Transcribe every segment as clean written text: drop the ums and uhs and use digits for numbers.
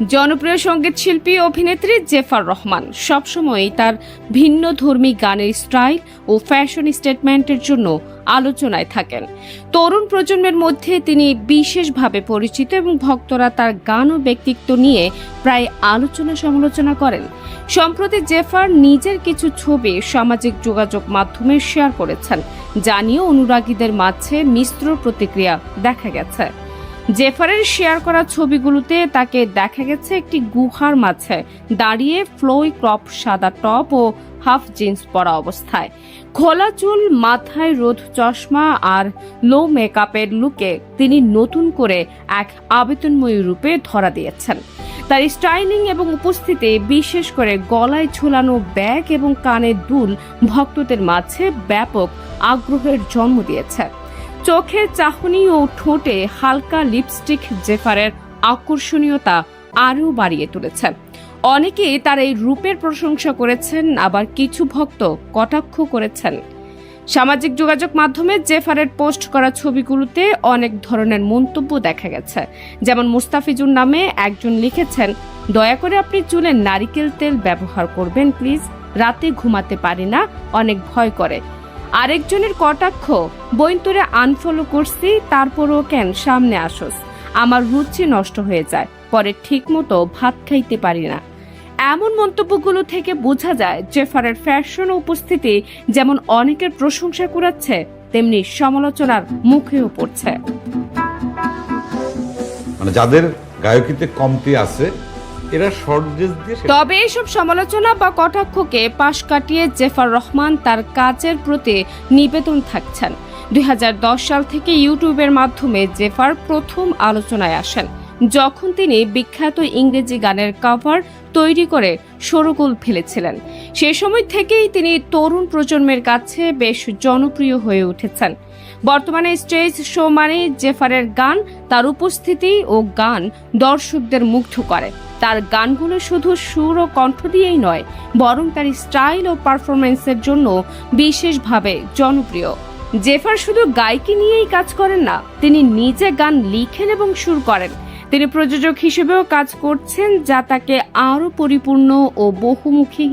জনপ্রিয় সঙ্গীত শিল্পী অভিনেত্রী জেফার রহমান সবসময়ই তার ভিন্ন ধর্মী গানের স্টাইল ও ফ্যাশন স্টেটমেন্টের জন্য আলোচনায় থাকেন। তরুণ প্রজন্মের মধ্যে তিনি বিশেষভাবে পরিচিত এবং ভক্তরা তার গান ও ব্যক্তিত্ব নিয়ে প্রায় আলোচনা সমালোচনা করেন। সম্প্রতি জেফার নিজের কিছু ছবি সামাজিক যোগাযোগ মাধ্যমে শেয়ার করেছেন, যা নিয়ে অনুরাগীদের মাঝে মিশ্র প্রতিক্রিয়া দেখা গেছে। জেফারের শেয়ার করা ছবিগুলোতে তাকে দেখা গেছে একটি গুহার মাঝে দাঁড়িয়ে ফ্লোই ক্রপ সাদা টপ ও হাফ জিন্স পরা অবস্থায়, খোলা চুল, মাথায় রোদ চশমা আর লো মেকআপের লুকে তিনি নতুন করে এক আবেদনময়ী রূপে ধরা দিয়েছেন। তার স্টাইলিং এবং উপস্থিতি, বিশেষ করে গলায় ঝুলানো ব্যাগ এবং কানের দুল ভক্তদের মাঝে ব্যাপক আগ্রহের জন্ম দিয়েছে। চোখের চাহনি ও ঠোঁটে হালকা লিপস্টিক জেফারের আকর্ষণীয়তা আরও বাড়িয়ে তুলেছে। অনেকেই তার এই রূপের প্রশংসা করেছেন, আবার কিছু ভক্ত কটাক্ষ করেছেন। সামাজিক যোগাযোগ মাধ্যমে জেফারের পোস্ট করা ছবিগুলোতে অনেক ধরনের মন্তব্য দেখা গেছে। যেমন মুস্তাফিজুর নামে একজন লিখেছেন, দয়া করে আপনি চুলে নারিকেল তেল ব্যবহার করবেন প্লিজ, রাতে ঘুমাতে পারি না, অনেক ভয় করে। আরেকজনের কটাক্ষ, বইন্তরে আনফলো করছি, তারপরও কেন সামনে আসোস, আমার রুচি নষ্ট হয়ে যায়, পরে ঠিক মতো ভাত খাইতে পারি না। এমন মন্তব্যগুলো থেকে বোঝা যায় জেফারের ফ্যাশন উপস্থিতি যেমন অনেকের প্রশংসা কুড়াচ্ছে, তেমনি সমালোচনার মুখেও পড়ছে। মানে যাদের গায়কিতে কমতি আছে এরা শর্ট ড্রেস দিয়ে। তবে এসব সমালোচনা বা কটাক্ষকে পাশ কাটিয়ে জেফার রহমান তার কাজের প্রতি নিবেদন থাকছেন। 2010 সাল থেকে ইউটিউবের মাধ্যমে জেফার প্রথম আলোচনায় আসেন, যখন তিনি বিখ্যাত ইংরেজি গানের কভার তৈরি করে শোরগোল ফেলেছিলেন। সে সময় থেকেই তিনি তরুণ প্রজন্মের কাছে বেশ জনপ্রিয় হয়ে উঠেছেন। বর্তমানে স্টেজ শো মানে জেফারের গান, তার উপস্থিতি ও গান দর্শকদের মুগ্ধ করে। তার গানগুলো শুধু সুর ও কণ্ঠ দিয়েই নয়, বরং তার স্টাইল ও পারফরমেন্সের জন্য বিশেষভাবে জনপ্রিয়। জেফার শুধু গায়কি নিয়েই কাজ করেন না, তিনি নিজে গান লিখেন এবং সুর করেন। তিনি প্রযোজক হিসেবেও কাজ করছেন, যা তাকে আরও পরিপূর্ণ ও বহুমুখী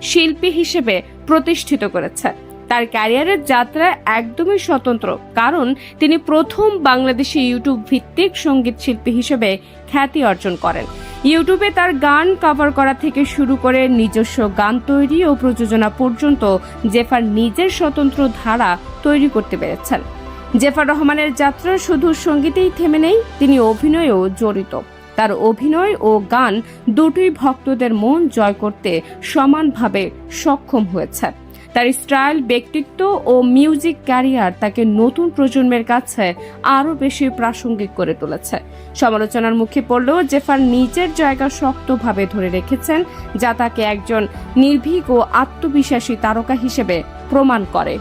শিল্পী হিসেবে প্রতিষ্ঠিত করেছে। তার ক্যারিয়ারের যাত্রা একদমই স্বতন্ত্র, কারণ তিনি প্রথম বাংলাদেশি ইউটিউব ভিত্তিক সঙ্গীত শিল্পী হিসেবে খ্যাতি অর্জন করেন। ইউটিউবে তার গান কভার করা থেকে শুরু করে নিজস্ব গান তৈরি ও প্রযোজনা পর্যন্ত জেফার নিজের স্বতন্ত্র ধারা তৈরি করতে পেরেছেন। জেফার রহমানের যাত্রা শুধু সঙ্গীতেই থেমে নেই, তিনি অভিনয়েও জড়িত। তার অভিনয় ও গান দুটোই ভক্তদের মন জয় করতে সমানভাবে সক্ষম হয়েছে। তার স্টাইল, ব্যক্তিত্ব ও মিউজিক ক্যারিয়ার তাকে নতুন প্রজন্মের কাছে আরও বেশি প্রাসঙ্গিক করে তুলেছে। সমালোচনার মুখে পড়লেও জেফার নিজের জায়গা শক্তভাবে ধরে রেখেছেন, যা তাকে একজন নির্ভীক ও আত্মবিশ্বাসী তারকা হিসেবে প্রমাণ করে।